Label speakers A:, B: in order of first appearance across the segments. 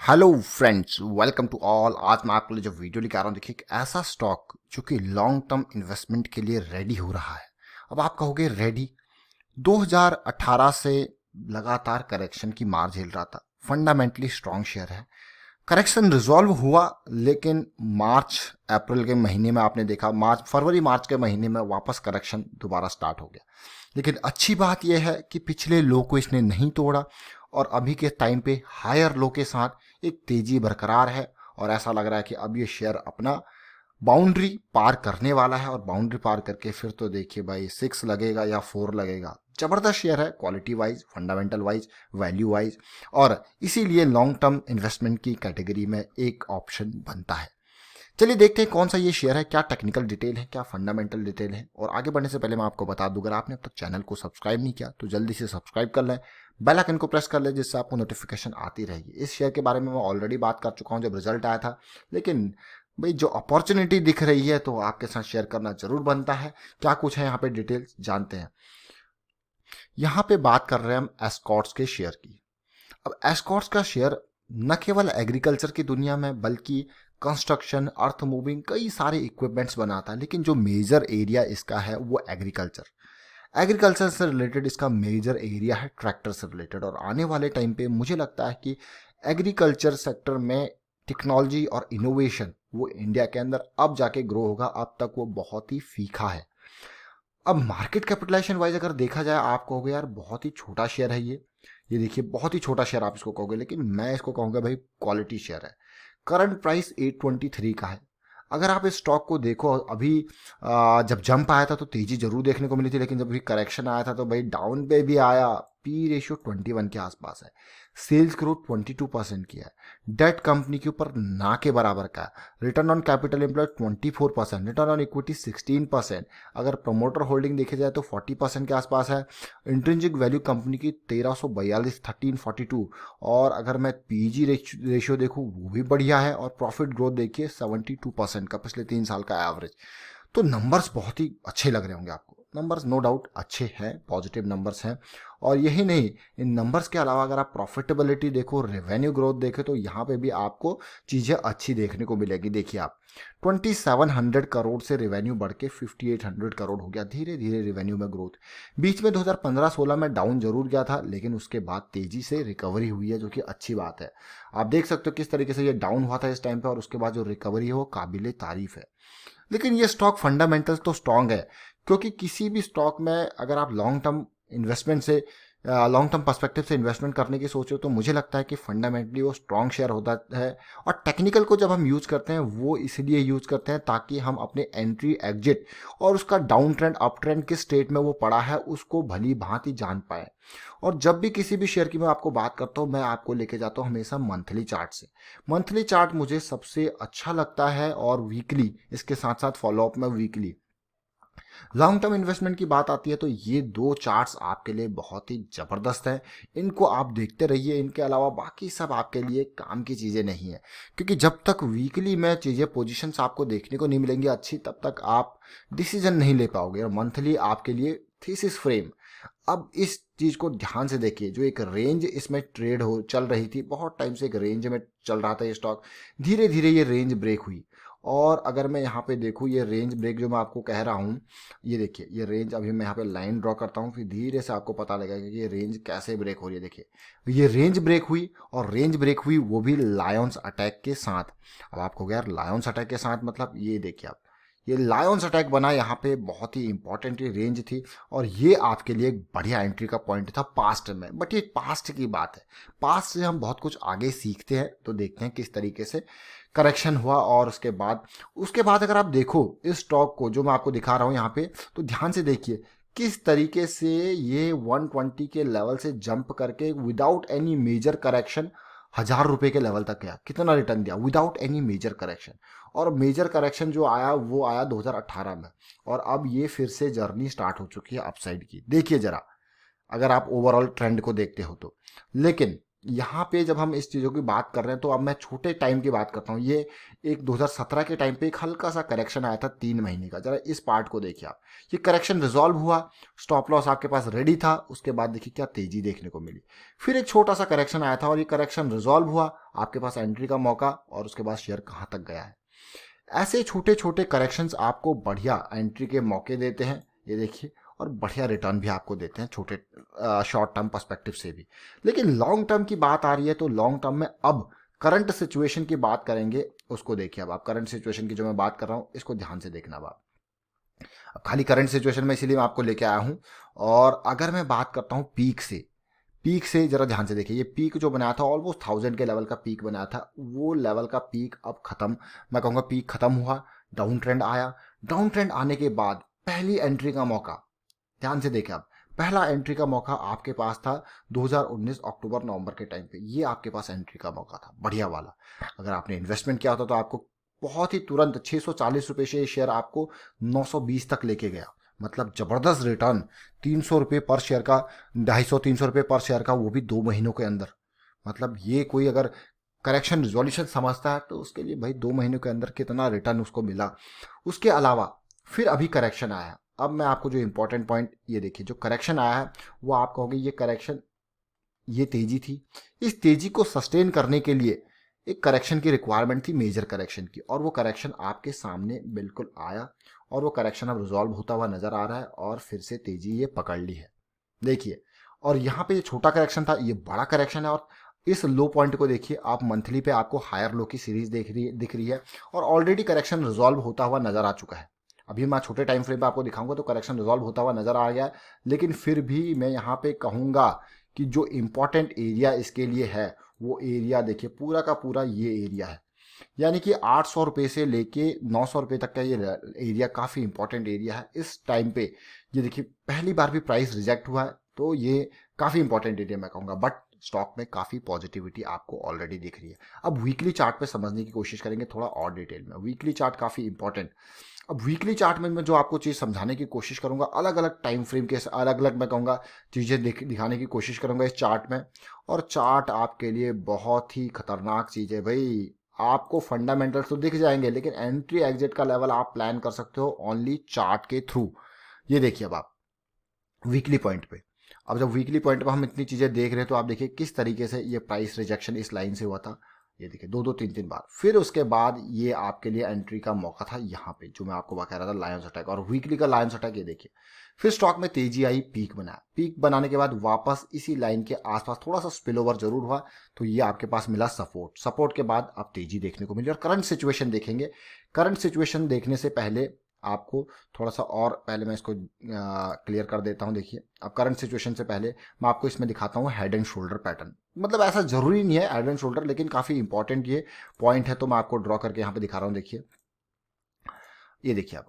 A: Hello friends, welcome to all. आज मैं आपके लिए जो वीडियो लेकर आ रहा हूँ, देखिए एक ऐसा स्टॉक जो कि लॉन्ग टर्म इन्वेस्टमेंट के लिए रेडी हो रहा है। अब आप कहोगे रेडी, 2018 से लगातार करेक्शन की मार झेल रहा था, फंडामेंटली स्ट्रॉन्ग शेयर है। करेक्शन रिजॉल्व हुआ, लेकिन मार्च अप्रैल के महीने में आपने देखा, फरवरी मार्च के महीने में वापस करेक्शन दोबारा स्टार्ट हो गया। लेकिन अच्छी बात यह है कि पिछले लो को इसने नहीं तोड़ा और अभी के टाइम पे हायर लो के साथ एक तेजी बरकरार है। और ऐसा लग रहा है कि अब ये शेयर अपना बाउंड्री पार करने वाला है, और बाउंड्री पार करके फिर तो देखिए भाई 6 लगेगा या 4 लगेगा। जबरदस्त शेयर है, quality wise, fundamental wise, value wise, और इसीलिए लॉन्ग टर्म इन्वेस्टमेंट की कैटेगरी में एक ऑप्शन बनता है। चलिए देखते हैं कौन सा ये शेयर है, क्या टेक्निकल डिटेल है, क्या फंडामेंटल डिटेल है। और आगे बढ़ने से पहले मैं आपको बता दूं, अगर आपने अब तक चैनल को सब्सक्राइब नहीं किया तो जल्दी से सब्सक्राइब कर लें, बेल आइकन को प्रेस कर लें, जिससे आपको नोटिफिकेशन आती रहेगी। इस शेयर के बारे में मैं ऑलरेडी बात कर चुका हूं जब रिजल्ट आया था, लेकिन भाई जो अपॉर्चुनिटी दिख रही है तो आपके साथ शेयर करना जरूर बनता है। क्या कुछ है यहाँ पे डिटेल्स जानते हैं। यहाँ पे बात कर रहे हैं हम एस्कॉर्ट्स के शेयर की। अब एस्कॉर्ट्स का शेयर न केवल एग्रीकल्चर की दुनिया में बल्कि कंस्ट्रक्शन, अर्थ मूविंग, कई सारे इक्विपमेंट्स बनाता है, लेकिन जो मेजर एरिया इसका है वो एग्रीकल्चर से रिलेटेड इसका मेजर एरिया है, ट्रैक्टर से रिलेटेड। और आने वाले टाइम पे मुझे लगता है कि एग्रीकल्चर सेक्टर में टेक्नोलॉजी और इनोवेशन वो इंडिया के अंदर अब जाके ग्रो होगा, अब तक वो बहुत ही फीका है। अब मार्केट कैपिटलाइजेशन वाइज अगर देखा जाए, आप कहोगे यार बहुत ही छोटा शेयर है ये देखिए बहुत ही छोटा शेयर आप इसको कहोगे, लेकिन मैं इसको कहूँगा भाई क्वालिटी शेयर है। करंट प्राइस 823 का है। अगर आप इस स्टॉक को देखो, अभी जब जंप आया था तो तेजी जरूर देखने को मिली थी, लेकिन जब भी करेक्शन आया था तो भाई डाउन पे भी आया। पी रेशियो 21 के आसपास है, सेल्स ग्रोथ 22% की है, डेट कंपनी के ऊपर ना के बराबर का है, return on capital employed 24%, return on equity 16%, अगर प्रमोटर होल्डिंग देखी जाए तो 40% के आसपास है, इंट्रिंसिक वैल्यू कंपनी की 1342, 1342, और अगर मैं पीजी रेशियो देखूं वो भी बढ़िया है, और प्रॉफिट ग्रोथ देखिए 72% का पिछले 3 साल का एवरेज। तो नंबर्स बहुत ही अच्छे लग रहे होंगे आपको, नंबर्स नो डाउट अच्छे हैं, पॉजिटिव नंबर्स हैं। और यही नहीं, इन नंबर्स के अलावा अगर आप प्रॉफिटेबिलिटी देखो, रेवेन्यू ग्रोथ देखें, तो यहाँ पे भी आपको चीज़ें अच्छी देखने को मिलेगी। देखिए आप 2700 करोड़ से रेवेन्यू बढ़ के 5800 करोड़ हो गया, धीरे धीरे रेवेन्यू में ग्रोथ। बीच में 2015-16 में डाउन जरूर गया था, लेकिन उसके बाद तेजी से रिकवरी हुई है, जो कि अच्छी बात है। आप देख सकते हो किस तरीके से ये डाउन हुआ था इस टाइम पे, और उसके बाद जो रिकवरी है वो काबिले तारीफ है। लेकिन ये स्टॉक फंडामेंटल्स तो स्ट्रांग है, क्योंकि किसी भी स्टॉक में अगर आप लॉन्ग टर्म इन्वेस्टमेंट से, लॉन्ग टर्म पर्सपेक्टिव से इन्वेस्टमेंट करने की सोचो, तो मुझे लगता है कि फंडामेंटली वो स्ट्रांग शेयर होता है। और टेक्निकल को जब हम यूज करते हैं वो इसलिए यूज करते हैं ताकि हम अपने एंट्री एग्जिट और उसका डाउन ट्रेंड अप ट्रेंड किस स्टेट में वो पड़ा है उसको भली भांति जान पाए। और जब भी किसी भी शेयर की मैं आपको बात करता हूँ, मैं आपको लेके जाता हूँ हमेशा मंथली चार्ट से। मंथली चार्ट मुझे सबसे अच्छा लगता है, और वीकली इसके साथ साथ फॉलोअप में वीकली। लॉन्ग टर्म इन्वेस्टमेंट की बात आती है तो ये दो चार्ट्स आपके लिए बहुत ही जबरदस्त हैं। इनको आप देखते रहिए, इनके अलावा बाकी सब आपके लिए काम की चीज़ें नहीं है, क्योंकि जब तक वीकली में चीज़ें पोजीशंस आपको देखने को नहीं मिलेंगी अच्छी, तब तक आप डिसीजन नहीं ले पाओगे। और मंथली आपके लिए थीसिस फ्रेम। अब इस चीज को ध्यान से देखिए, जो एक रेंज इसमें ट्रेड हो चल रही थी, बहुत टाइम से एक रेंज में चल रहा था ये स्टॉक, धीरे धीरे ये रेंज ब्रेक हुई। और अगर मैं यहाँ पे देखूँ, ये रेंज ब्रेक जो मैं आपको कह रहा हूँ, ये देखिए ये रेंज, अभी मैं यहाँ पे लाइन ड्रॉ करता हूँ, फिर धीरे से आपको पता लगेगा कि ये रेंज कैसे ब्रेक हो रही है। देखिए ये रेंज ब्रेक हुई, और रेंज ब्रेक हुई वो भी लायंस अटैक के साथ। अब आपको यार लायंस अटैक के साथ मतलब, ये देखिए आप, ये लायंस अटैक बना यहाँ पे, बहुत ही इंपॉर्टेंट रेंज थी, और ये आपके लिए एक बढ़िया एंट्री का पॉइंट था पास्ट में। बट ये पास्ट की बात है, पास्ट से हम बहुत कुछ आगे सीखते हैं, तो देखते हैं किस तरीके से करेक्शन हुआ। और उसके बाद अगर आप देखो इस स्टॉक को जो मैं आपको दिखा रहा हूँ यहाँ पे, तो ध्यान से देखिए किस तरीके से ये 120 के लेवल से जंप करके विदाउट एनी मेजर करेक्शन 1000 रुपए के लेवल तक गया। कितना रिटर्न दिया विदाउट एनी मेजर करेक्शन। और मेजर करेक्शन जो आया वो आया 2018 में, और अब ये फिर से जर्नी स्टार्ट हो चुकी है अपसाइड की। देखिए जरा, अगर आप ओवरऑल ट्रेंड को देखते हो तो। लेकिन यहाँ पे जब हम इस चीज़ों की बात कर रहे हैं तो अब मैं छोटे टाइम की बात करता हूँ। ये एक 2017 के टाइम पे एक हल्का सा करेक्शन आया था 3 महीने का, जरा इस पार्ट को देखिए आप। ये करेक्शन रिजॉल्व हुआ, स्टॉप लॉस आपके पास रेडी था, उसके बाद देखिए क्या तेजी देखने को मिली। फिर एक छोटा सा करेक्शन आया था और ये करेक्शन रिजॉल्व हुआ, आपके पास एंट्री का मौका, और उसके बाद शेयर कहाँ तक गया है। ऐसे छोटे छोटे करेक्शंस आपको बढ़िया एंट्री के मौके देते हैं, ये देखिए, और बढ़िया रिटर्न भी आपको देते हैं छोटे शॉर्ट टर्म पर्सपेक्टिव से भी। लेकिन लॉन्ग टर्म की बात आ रही है तो लॉन्ग टर्म में अब करंट सिचुएशन की बात करेंगे, उसको देखिए। अब आप करंट सिचुएशन की जो मैं बात कर रहा हूँ इसको ध्यान से देखना। अब खाली करंट सिचुएशन में इसीलिए मैं आपको लेके आया हूँ। और अगर मैं बात करता हूँ पीक से जरा ध्यान से देखिए। ये पीक जो बनाया था ऑलमोस्ट 1000 के लेवल का पीक बनाया था, वो लेवल का पीक अब खत्म, मैं कहूँगा पीक खत्म हुआ, डाउन ट्रेंड आया। डाउन ट्रेंड आने के बाद पहली एंट्री का मौका, ध्यान से देखें आप, पहला एंट्री का मौका आपके पास था 2019 अक्टूबर नवंबर के टाइम पे। ये आपके पास एंट्री का मौका था बढ़िया वाला। अगर आपने इन्वेस्टमेंट किया होता तो आपको बहुत ही तुरंत 640 रुपये से ये शेयर आपको 920 तक लेके गया। मतलब जबरदस्त रिटर्न, 300 रुपये पर शेयर का, 250-300 रुपये पर शेयर का, वो भी 2 महीनों के अंदर। मतलब ये कोई अगर करेक्शन रिजोल्यूशन समझता है तो उसके लिए भाई 2 महीनों के अंदर कितना रिटर्न उसको मिला। उसके अलावा फिर अभी करेक्शन आया। अब मैं आपको जो इंपॉर्टेंट पॉइंट, ये देखिए, जो करेक्शन आया है वो आप कहोगे ये करेक्शन, ये तेजी थी। इस तेजी को सस्टेन करने के लिए एक करेक्शन की रिक्वायरमेंट थी, मेजर करेक्शन की, और वो करेक्शन आपके सामने बिल्कुल आया, और वो करेक्शन अब रिजॉल्व होता हुआ नजर आ रहा है, और फिर से तेजी ये पकड़ ली है, देखिए। और यहाँ पे ये छोटा करेक्शन था, ये बड़ा करेक्शन है। और इस लो पॉइंट को देखिए आप, मंथली पे आपको हायर लो की सीरीज दिख रही है, और ऑलरेडी करेक्शन रिजॉल्व होता हुआ नजर आ चुका है। अभी मैं छोटे टाइम फ्रेम पे आपको दिखाऊंगा तो करेक्शन रिजॉल्व होता हुआ नजर आ गया है। लेकिन फिर भी मैं यहाँ पे कहूंगा कि जो इंपॉर्टेंट एरिया इसके लिए है वो एरिया देखिए, पूरा का पूरा ये एरिया है। यानी कि 800 रुपये से लेके 900 रुपये तक का ये एरिया काफ़ी इंपॉर्टेंट एरिया है इस टाइम पे। ये देखिए पहली बार भी प्राइस रिजेक्ट हुआ है, तो ये काफ़ी इंपॉर्टेंट एरिया मैं कहूँगा। बट स्टॉक में काफ़ी पॉजिटिविटी आपको ऑलरेडी दिख रही है। अब वीकली चार्ट पे समझने की कोशिश करेंगे थोड़ा और डिटेल में। वीकली चार्ट काफ़ी इंपॉर्टेंट। अब वीकली चार्ट में मैं जो आपको चीज़ समझाने की कोशिश करूंगा, अलग अलग टाइम फ्रेम के अलग अलग मैं कहूँगा चीज़ें दिखाने की कोशिश करूंगा इस चार्ट में। और चार्ट आपके लिए बहुत ही खतरनाक चीज़ है भाई। आपको फंडामेंटल्स तो दिख जाएंगे, लेकिन एंट्री एग्जिट का लेवल आप प्लान कर सकते हो ओनली चार्ट के थ्रू। ये देखिए अब आप वीकली पॉइंट पे, अब जब वीकली पॉइंट पे हम इतनी चीज़ें देख रहे हैं तो आप देखिए किस तरीके से ये प्राइस रिजेक्शन इस लाइन से हुआ था। ये देखिए 2-2 3-3 बार। फिर उसके बाद ये आपके लिए एंट्री का मौका था यहाँ पे, जो मैं आपको बता रहा था लायंस अटैक, और वीकली का लायंस अटैक ये देखिए। फिर स्टॉक में तेजी आई, पीक बनाया, पीक बनाने के बाद वापस इसी लाइन के आसपास थोड़ा सा स्पिल ओवर जरूर हुआ, तो ये आपके पास मिला सपोर्ट। सपोर्ट के बाद अब तेजी देखने को मिली। और करंट सिचुएशन देखेंगे। करंट सिचुएशन देखने से पहले आपको थोड़ा सा और, पहले मैं इसको क्लियर कर देता हूं। देखिए अब करंट सिचुएशन से पहले मैं आपको इसमें दिखाता हूं हेड एंड शोल्डर पैटर्न। मतलब ऐसा जरूरी नहीं है हेड एंड शोल्डर, लेकिन काफी इंपॉर्टेंट ये पॉइंट है, तो मैं आपको ड्रॉ करके यहाँ पे दिखा रहा हूँ। देखिए ये देखिए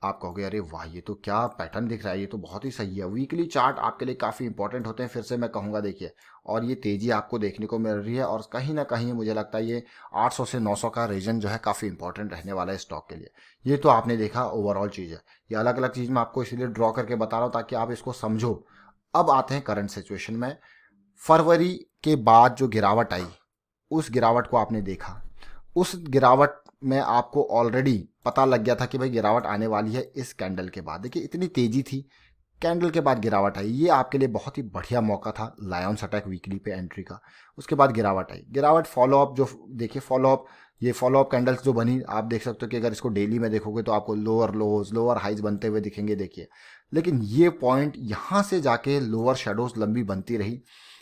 A: आप कहोगे अरे वाह ये तो क्या पैटर्न दिख रहा है, ये तो बहुत ही सही है। वीकली चार्ट आपके लिए काफ़ी इंपॉर्टेंट होते हैं, फिर से मैं कहूँगा देखिए। और ये तेज़ी आपको देखने को मिल रही है, और कहीं ना कहीं मुझे लगता है ये 800 से 900 का रीजन जो है काफ़ी इंपॉर्टेंट रहने वाला है स्टॉक के लिए। ये तो आपने देखा ओवरऑल चीज़ है। ये अलग अलग चीज़ मैं आपको इसीलिए ड्रॉ करके बता रहा हूँ ताकि आप इसको समझो। अब आते हैं करंट सिचुएशन में। फरवरी के बाद जो गिरावट आई, उस गिरावट को आपने देखा। उस गिरावट में आपको ऑलरेडी पता लग गया था कि भाई गिरावट आने वाली है इस कैंडल के बाद। देखिए इतनी तेजी थी, कैंडल के बाद गिरावट आई। ये आपके लिए बहुत ही बढ़िया मौका था लायंस अटैक वीकली पे एंट्री का। उसके बाद गिरावट आई, गिरावट फॉलोअप, जो देखिए फॉलोअप, ये फॉलोअप कैंडल्स जो बनी, आप देख सकते हो कि अगर इसको डेली में देखोगे तो आपको लोअर लोज लोअर हाइज बनते हुए दिखेंगे। देखिए लेकिन ये पॉइंट यहाँ से जाके लोअर शेडोज लंबी बनती रही,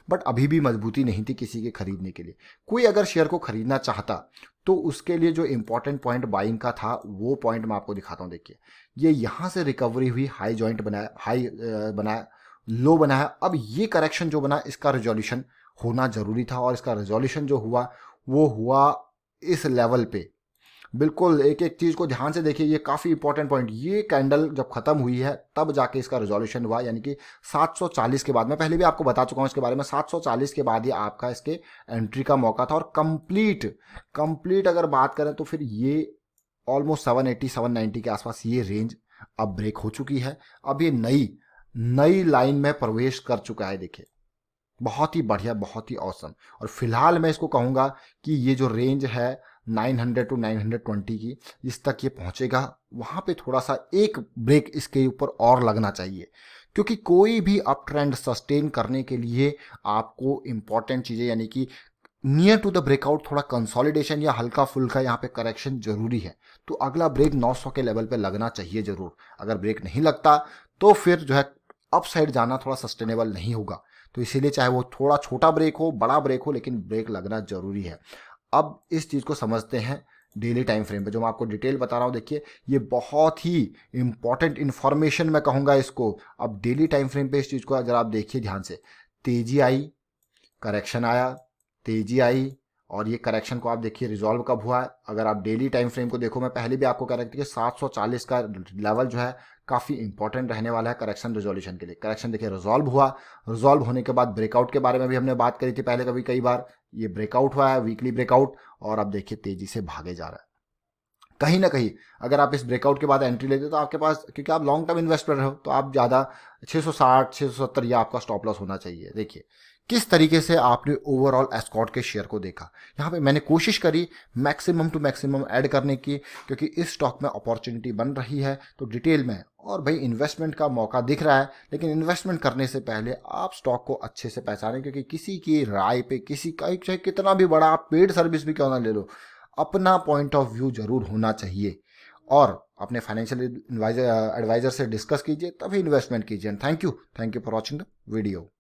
A: बट अभी भी मजबूती नहीं थी किसी के खरीदने के लिए। कोई अगर शेयर को खरीदना चाहता तो उसके लिए जो इंपॉर्टेंट पॉइंट बाइंग का था वो पॉइंट मैं आपको दिखाता हूँ। देखिए ये यहाँ से रिकवरी हुई, हाई जॉइंट बनाया, हाई बनाया, लो बनाया। अब ये करेक्शन जो बना इसका रिजोल्यूशन होना जरूरी था, और इसका रिजोल्यूशन जो हुआ वो हुआ इस लेवल पे। बिल्कुल एक एक चीज को ध्यान से देखिए, ये काफी इंपॉर्टेंट पॉइंट। ये कैंडल जब खत्म हुई है तब जाके इसका रिजोल्यूशन हुआ, यानी कि 740 के बाद। मैं पहले भी आपको बता चुका हूं इसके बारे में, 740 के बाद ही आपका इसके एंट्री का मौका था। और कंप्लीट अगर बात करें तो फिर ये ऑलमोस्ट 780-790 के आसपास ये रेंज अब ब्रेक हो चुकी है। अब ये नई लाइन में प्रवेश कर चुका है। देखिए बहुत ही बढ़िया, बहुत ही औसम। और फिलहाल मैं इसको कहूँगा कि ये जो रेंज है 900 टू 920 की, जिस तक ये पहुंचेगा वहां पे थोड़ा सा एक ब्रेक इसके ऊपर और लगना चाहिए, क्योंकि कोई भी अप ट्रेंड सस्टेन करने के लिए आपको इंपॉर्टेंट चीजें यानी कि नियर टू द ब्रेकआउट थोड़ा कंसोलिडेशन या हल्का फुल्का यहाँ पे करेक्शन जरूरी है। तो अगला ब्रेक 900 के लेवल पे लगना चाहिए जरूर। अगर ब्रेक नहीं लगता तो फिर जो है अप साइड जाना थोड़ा सस्टेनेबल नहीं होगा। तो इसीलिए चाहे वो थोड़ा छोटा ब्रेक हो, बड़ा ब्रेक हो, लेकिन ब्रेक लगना जरूरी है। अब इस चीज को समझते हैं डेली टाइम फ्रेम पे, जो मैं आपको डिटेल बता रहा हूँ। देखिए ये बहुत ही इंपॉर्टेंट इंफॉर्मेशन मैं कहूँगा इसको। अब डेली टाइम फ्रेम पे इस चीज को अगर आप देखिए ध्यान से, तेजी आई, करेक्शन आया, तेजी आई, और ये करेक्शन को आप देखिए रिजॉल्व कब हुआ है। अगर आप डेली टाइम फ्रेम को देखो, मैं पहले भी आपको कह रहा था कि 740 का लेवल जो है काफी इंपॉर्टेंट रहने वाला है करेक्शन रिजोल्यूशन के लिए। करेक्शन देखिए रिजॉल्व हुआ, रिजॉल्व होने के बाद ब्रेकआउट के बारे में भी हमने बात करी थी पहले कभी कई बार। ये ब्रेकआउट हुआ है, वीकली ब्रेकआउट, और अब देखिए तेजी से भागे जा रहा है। कहीं ना कहीं अगर आप इस ब्रेकआउट के बाद एंट्री लेते तो आपके पास, क्योंकि आप लॉन्ग टर्म इन्वेस्टर हो, तो आप ज़्यादा 660 670 या आपका स्टॉप लॉस होना चाहिए। देखिए किस तरीके से आपने ओवरऑल एस्कॉर्ट के शेयर को देखा। यहाँ पे मैंने कोशिश करी मैक्सिमम टू मैक्सिमम ऐड करने की, क्योंकि इस स्टॉक में अपॉर्चुनिटी बन रही है तो डिटेल में। और भाई इन्वेस्टमेंट का मौका दिख रहा है, लेकिन इन्वेस्टमेंट करने से पहले आप स्टॉक को अच्छे से पहचानें, क्योंकि किसी की राय पे, किसी का चाहे कितना भी बड़ा आप पेड सर्विस भी क्यों ना ले लो, अपना पॉइंट ऑफ व्यू जरूर होना चाहिए। और अपने फाइनेंशियल एडवाइजर से डिस्कस कीजिए, तभी इन्वेस्टमेंट कीजिए। Thank you for watching the video.